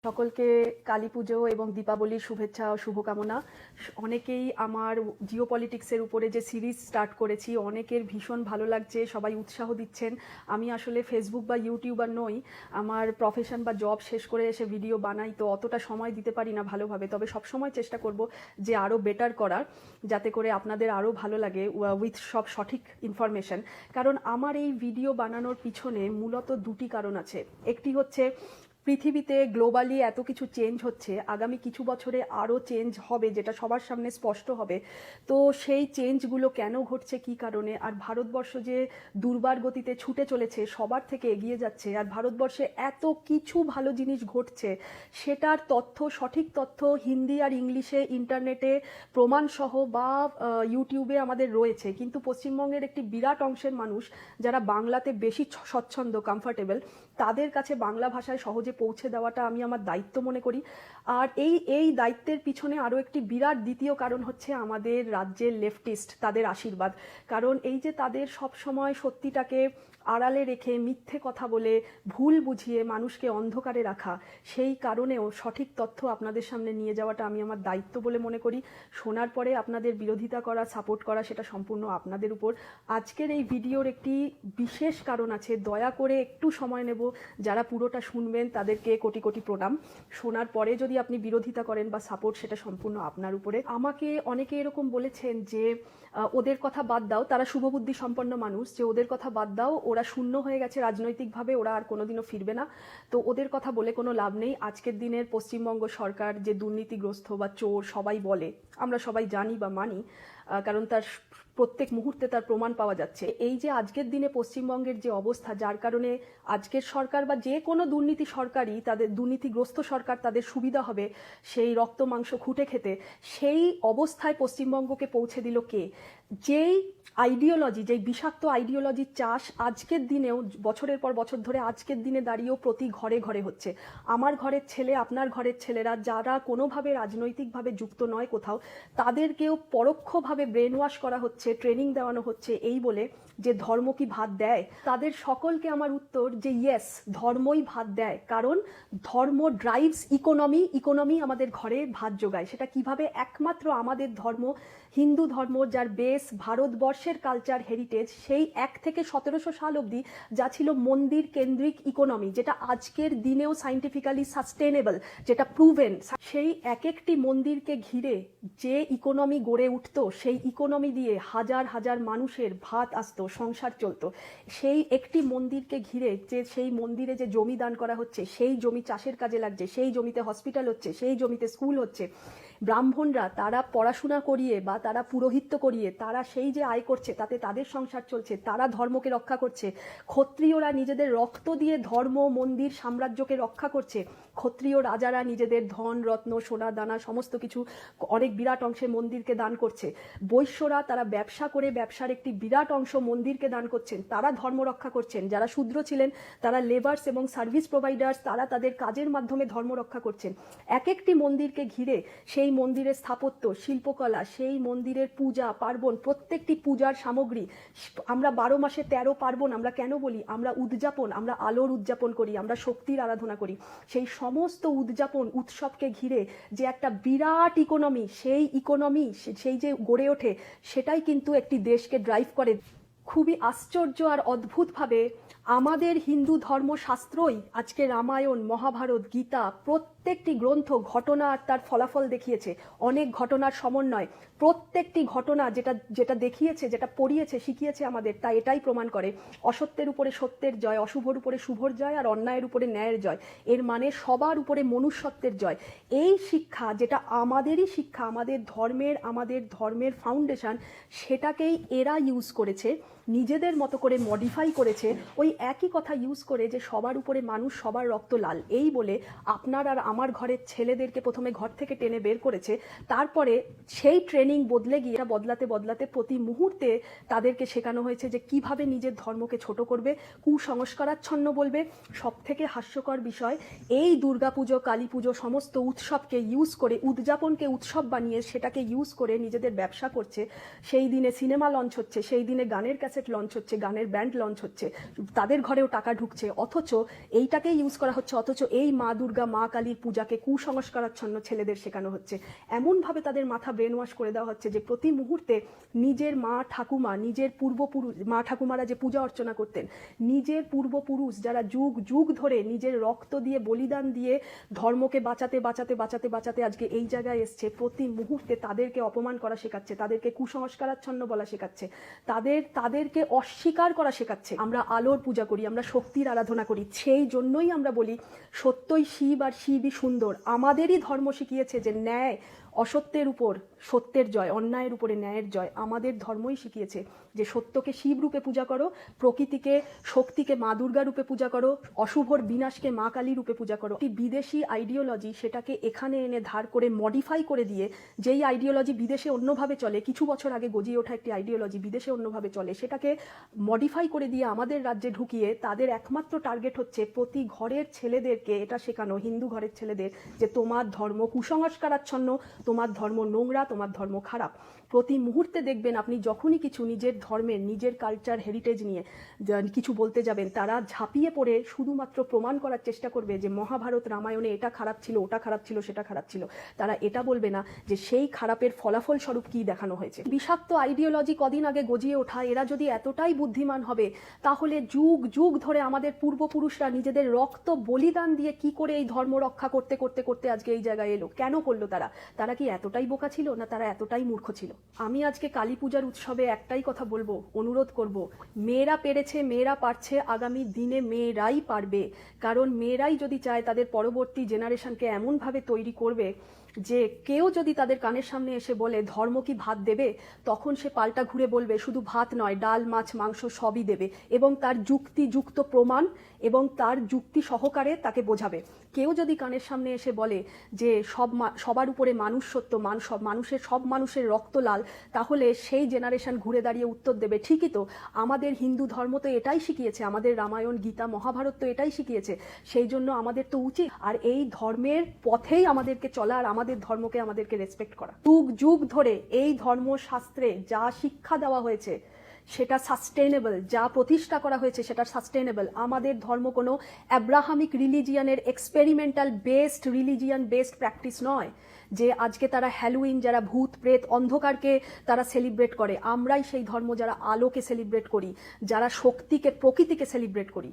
সকলকে কালী পুজো এবং দীপাবলির শুভেচ্ছা ও শুভকামনা। অনেকেই আমার জিও পলিটিক্সের উপরে যে সিরিজ স্টার্ট করেছি, অনেকের ভীষণ ভালো লাগছে, সবাই উৎসাহ দিচ্ছেন। আমি আসলে ফেসবুক বা ইউটিউবার নই, আমার প্রফেশন বা জব শেষ করে এসে ভিডিও বানাই, তো অতটা সময় দিতে পারি না ভালোভাবে। তবে সবসময় চেষ্টা করব যে আরও বেটার করার, যাতে করে আপনাদের আরও ভালো লাগে উইথ সব সঠিক ইনফরমেশন। কারণ আমার এই ভিডিও বানানোর পিছনে মূলত দুটি কারণ আছে। একটি হচ্ছে পৃথিবীতে গ্লোবালি এত কিছু চেঞ্জ হচ্ছে, আগামী কিছু বছরে আরও চেঞ্জ হবে, যেটা সবার সামনে স্পষ্ট হবে। তো সেই চেঞ্জগুলো কেন ঘটছে, কী কারণে, আর ভারতবর্ষ যে দুর্বার গতিতে ছুটে চলেছে, সবার থেকে এগিয়ে যাচ্ছে, আর ভারতবর্ষে এত কিছু ভালো জিনিস ঘটছে, সেটার তথ্য, সঠিক তথ্য হিন্দি আর ইংলিশে, ইন্টারনেটে প্রমাণসহ বা ইউটিউবে আমাদের রয়েছে। কিন্তু পশ্চিমবঙ্গের একটি বিরাট অংশের মানুষ যারা বাংলাতে বেশি স্বচ্ছন্দ, কমফর্টেবল, তাদের কাছে বাংলা ভাষায় সহজে পৌঁছে দেওয়াটা আমি আমার দায়িত্ব মনে করি। আর এই দায়িত্বের পিছনে আরও একটি বিরাট দ্বিতীয় কারণ হচ্ছে আমাদের রাজ্যের লেফটিস্ট, তাদের আশীর্বাদ। কারণ এই যে তাদের সব সময় সত্যিটাকে আড়ালে রেখে, মিথ্যে কথা বলে, ভুল বুঝিয়ে মানুষকে অন্ধকারে রাখা, সেই কারণেও সঠিক তথ্য আপনাদের সামনে নিয়ে যাওয়াটা আমি আমার দায়িত্ব বলে মনে করি। শোনার পরে আপনাদের বিরোধিতা করা, সাপোর্ট করা, সেটা সম্পূর্ণ আপনাদের উপর। আজকের এই ভিডিওর একটি বিশেষ কারণ আছে, দয়া করে একটু সময় নেব, যারা পুরোটা শুনবেন তাদেরকে কোটি কোটি প্রণাম। শোনার পরে যদি আপনি বিরোধিতা করেন বা সাপোর্ট, সেটা সম্পূর্ণ আপনার উপরে। আমাকে অনেকে এরকম বলেছেন যে ওদের কথা বাদ দাও, তারা শুভবুদ্ধি সম্পন্ন মানুষ, যে ওদের কথা বাদ দাও, ওরা শূন্য হয়ে গেছে রাজনৈতিকভাবে, ওরা আর কোনোদিনও ফিরবে না। তো ওদের কথা বলে কোনো লাভ নেই। আজকের দিনের পশ্চিমবঙ্গ সরকার যে দুর্নীতিগ্রস্ত বা চোর সবাই বলে, আমরা সবাই জানি বা মানি, কারণ তার প্রত্যেক মুহূর্তে তার প্রমাণ পাওয়া যাচ্ছে। এই যে আজকের দিনে পশ্চিমবঙ্গের যে অবস্থা, যার কারণে আজকের সরকার বা যে কোনো দুর্নীতি সরকারই, তাদের দুর্নীতিগ্রস্ত সরকার, তাদের সুবিধা হবে সেই রক্ত মাংস খুঁটে খেতে, সেই অবস্থায় পশ্চিমবঙ্গকে পৌঁছে দিল কে? যেই আইডিওলজি, যেই বিষাক্ত আইডিওলজির চাষ আজকের দিনেও, বছরের পর বছর ধরে আজকের দিনে দাঁড়িয়েও প্রতি ঘরে ঘরে হচ্ছে। আমার ঘরের ছেলে, আপনার ঘরের ছেলেরা যারা কোনোভাবে রাজনৈতিকভাবে যুক্ত নয় কোথাও, তাদেরকেও পরোক্ষভাবে ব্রেন ওয়াশ করা হচ্ছে, ট্রেনিং দেওয়ানো হচ্ছে এই বলে যে ধর্ম কি ভাত দেয়। তাদের সকলকে আমার উত্তর যে ইয়েস, ধর্মই ভাত দেয়। কারণ ধর্ম ড্রাইভস ইকোনমি, ইকোনমি আমাদের ঘরে ভাত যোগায়। সেটা কিভাবে? একমাত্র আমাদের ধর্ম, হিন্দু ধর্ম, যার বেস ভারতবর্ষের কালচার হেরিটেজ, সেই 1 থেকে 1700 সাল অবধি যা ছিল মন্দির কেন্দ্রিক ইকোনমি, যেটা আজকের দিনেও সাইন্টিফিক্যালি সাস্টেনেবল, যেটা প্রুভেন, সেই এক একটি মন্দিরকে ঘিরে যে ইকোনমি গড়ে উঠতো, সেই ইকোনমি দিয়ে হাজার হাজার মানুষের ভাত আসতো, সংসার চলতো। সেই একটি মন্দিরকে ঘিরে যে, সেই মন্দিরে যে জমি দান করা হচ্ছে, সেই জমি চাষের কাজে লাগছে, সেই জমিতে হসপিটাল হচ্ছে, সেই জমিতে স্কুল হচ্ছে, ব্রাহ্মণরা তারা পড়াশোনা করিয়ে বা তারা পুরোহিত্য করিয়ে তারা সেই যে আয় করছে, তাতে তাদের সংসার চলছে, তারা ধর্মকে রক্ষা করছে। ক্ষত্রিয়রা নিজেদের রক্ত দিয়ে ধর্ম, মন্দির, সাম্রাজ্যকে রক্ষা করছে। ক্ষত্রিয় রাজারা নিজেদের ধন রত্ন, সোনা দানা সমস্ত কিছু অনেক বিরাট অংশে মন্দিরকে দান করছে। বৈশ্যরা তারা ব্যবসা করে ব্যবসার একটি বিরাট অংশ মন্দিরকে দান করছেন, তারা ধর্ম রক্ষা করছেন। যারা শূদ্র ছিলেন, তারা লেবার্স এবং সার্ভিস প্রোভাইডার্স, তারা তাদের কাজের মাধ্যমে ধর্ম রক্ষা করছেন। এক একটি মন্দিরকে ঘিরে সেই মন্দিরের স্থাপত্য, শিল্পকলা, সেই মন্দিরের পূজা পার্বণ, প্রত্যেকটি পূজার সামগ্রী। আমরা 12 মাসে 13 পার্বণ আমরা কেন বলি? আমরা উদযাপন, আমরা আলোর উদযাপন করি, আমরা শক্তির আরাধনা করি। সেই সমস্ত উদযাপন উৎসবকে ঘিরে যে একটা বিরাট ইকোনমি, সেই ইকোনমি, সেই যে গড়ে ওঠে, সেটাই কিন্তু একটি দেশকে ড্রাইভ করে। খুবই আশ্চর্য আর অদ্ভুতভাবে আমাদের হিন্দু ধর্মশাস্ত্রই আজকে রামায়ণ, মহাভারত, গীতা, প্রত্যেকটি গ্রন্থ ঘটনা আর তার ফলাফল দেখিয়েছে। অনেক ঘটনার সমন্বয়, প্রত্যেকটি ঘটনা যেটা যেটা দেখিয়েছে, যেটা পড়িয়েছে, শিখিয়েছে আমাদের, তা এটাই প্রমাণ করে অসত্যের উপরে সত্যের জয়, অশুভর উপরে শুভর জয়, আর অন্যায়ের উপরে ন্যায়ের জয়। এর মানে সবার উপরে মনুষ্যত্বের জয়। এই শিক্ষা, যেটা আমাদেরই শিক্ষা, আমাদের ধর্মের ফাউন্ডেশন, সেটাকেই এরা ইউজ করেছে, নিজেদের মতো করে মডিফাই করেছে, ওই একই কথা ইউজ করে যে সবার উপরে মানুষ, সবার রক্ত লাল, এই বলে আপনার আর আমার ঘরের ছেলেদেরকে প্রথমে ঘর থেকে টেনে বের করেছে। তারপরে সেই ট্রেনিং বদলে গিয়ে, বদলাতে বদলাতে প্রতি মুহূর্তে তাদেরকে শেখানো হয়েছে যে কিভাবে নিজের ধর্মকে ছোট করবে, কুসংস্কারাচ্ছন্ন বলবে। সব থেকে হাস্যকর বিষয়, এই দুর্গাপুজো, কালী পুজো সমস্ত উৎসবকে ইউজ করে, উদযাপনকে উৎসব বানিয়ে সেটাকে ইউজ করে নিজেদের ব্যবসা করছে। সেই দিনে সিনেমা লঞ্চ হচ্ছে, সেই দিনে গানের ক্যাসেট লঞ্চ হচ্ছে, গানের ব্যান্ড লঞ্চ হচ্ছে, তাদের ঘরেও টাকা ঢুকছে, অথচ এইটাকেই ইউজ করা হচ্ছে, অথচ এই মা দুর্গা মা কালীর পূজাকে কুসংস্কারাচ্ছন্ন ছেলেদের শেখানো হচ্ছে। এমনভাবে তাদের মাথা ব্রেন ওয়াশ করে দেওয়া হচ্ছে যে প্রতি মুহূর্তে নিজের মা ঠাকুমা, নিজের পূর্বপুরুষ, মা ঠাকুমারা যে পূজা অর্চনা করতেন, নিজের পূর্বপুরুষ যারা যুগ যুগ ধরে নিজের রক্ত দিয়ে বলিদান দিয়ে ধর্মকে বাঁচাতে বাঁচাতে বাঁচাতে বাঁচাতে আজকে এই জায়গায় এসছে, প্রতি মুহূর্তে তাদেরকে অপমান করা শেখাচ্ছে, তাদেরকে কুসংস্কারাচ্ছন্ন বলা শেখাচ্ছে, তাদেরকে অস্বীকার করা শেখাচ্ছে। আমরা আলোর পূজা করি, আমরা শক্তির আরাধনা করি, সেই জন্যই আমরা বলি সত্যই শিব আর শিবই সুন্দর। আমাদেরই ধর্ম শিখিয়েছে যে ন্যায় অসত্যের উপর সত্যের জয়, অন্যায়ের উপরে ন্যায়ের জয়। আমাদের ধর্মই শিখিয়েছে যে সত্যকে শিব রূপে পূজা করো, প্রকৃতিকে শক্তিকে মা দুর্গা রূপে পূজা করো, অশুভর বিনাশকে মা কালী রূপে পূজা করো। একটি বিদেশি আইডিওলজি সেটাকে এখানে এনে ধার করে মডিফাই করে দিয়ে, যেই আইডিওলজি বিদেশে অন্যভাবে চলে, কিছু বছর আগে গজিয়ে ওঠা একটি আইডিওলজি বিদেশে অন্যভাবে চলে, সেটাকে মডিফাই করে দিয়ে আমাদের রাজ্যে ঢুকিয়ে তাদের একমাত্র টার্গেট হচ্ছে প্রতি ঘরের ছেলেদেরকে এটা শেখানো, হিন্দু ঘরের ছেলেদের, যে তোমার ধর্ম কুসংস্কারাচ্ছন্ন, তোমার ধর্ম নোংরা, তোমার ধর্ম খারাপ। প্রতি মুহূর্তে দেখবেন আপনি যখনই কিছু নিজের ধর্মের, নিজের কালচার হেরিটেজ নিয়ে কিছু বলতে যাবেন, তারা ঝাঁপিয়ে পড়ে শুধুমাত্র প্রমাণ করার চেষ্টা করবে যে মহাভারত রামায়ণে এটা খারাপ ছিল, ওটা খারাপ ছিল, সেটা খারাপ ছিল। তারা এটা বলবে না যে সেই খারাপের ফলাফল স্বরূপ কি দেখানো হয়েছে। বিষাক্ত আইডিওলজি কদিন আগে গজিয়ে ওঠা, এরা যদি এতটাই বুদ্ধিমান হবে, তাহলে যুগ যুগ ধরে আমাদের পূর্বপুরুষরা নিজেদের রক্ত বলিদান দিয়ে কি করে এই ধর্ম রক্ষা করতে করতে করতে আজকে এই জায়গায় এলো। কেন করলো তারা কি এতটাই বোকা ছিল, না তারা এতটাই মূর্খ ছিল? আমি আজকে কালী পূজার উৎসবে একটাই কথা বলবো, অনুরোধ করব, মেয়েরা পেরেছে, মেয়েরা পারছে, আগামী দিনে মেয়েরাই পারবে। কারণ মেয়েরাই যদি চায় তাদের পরবর্তী জেনারেশনকে এমনভাবে তৈরি করবে যে কেউ যদি তাদের কানের সামনে এসে বলে ধর্ম কি ভাত দেবে, তখন সে পাল্টা ঘুরে বলবে শুধু ভাত নয়, ডাল মাছ মাংস সবই দেবে, এবং তার যুক্তিযুক্ত প্রমাণ এবং তার যুক্তি সহকারে তাকে বোঝাবে। কেউ যদি কানের সামনে এসে বলে যে সবার উপরে মানুষ সত্য, সব মানুষের রক্ত লাল, তাহলে সেই জেনারেশন ঘুরে দাঁড়িয়ে উত্তর দেবে ঠিকই তো, আমাদের হিন্দু ধর্ম তো এটাই শিখিয়েছে, আমাদের রামায়ণ গীতা মহাভারত তো এটাই শিখিয়েছে, সেই জন্য আমাদের তো উচিত আর এই ধর্মের পথেই আমাদেরকে চলা, আর আমাদের ধর্মকে আমাদেরকে রেসপেক্ট করা। যুগ যুগ ধরে এই ধর্মশাস্ত্রে যা শিক্ষা দেওয়া হয়েছে সেটা সাস্টেনেবল, যা প্রতিষ্ঠা করা হয়েছে সেটা সাস্টেনেবল। আমাদের ধর্ম কোনো অ্যাব্রাহামিক রিলিজিয়ানের experimental based religion based practice নয়, যে আজকে তারা হ্যালোউইন, যারা ভূত প্রেত অন্ধকারকে তারা সেলিব্রেট করে। আমরাই সেই ধর্ম যারা আলোকে সেলিব্রেট করি, যারা শক্তিকে প্রকৃতিকে সেলিব্রেট করি।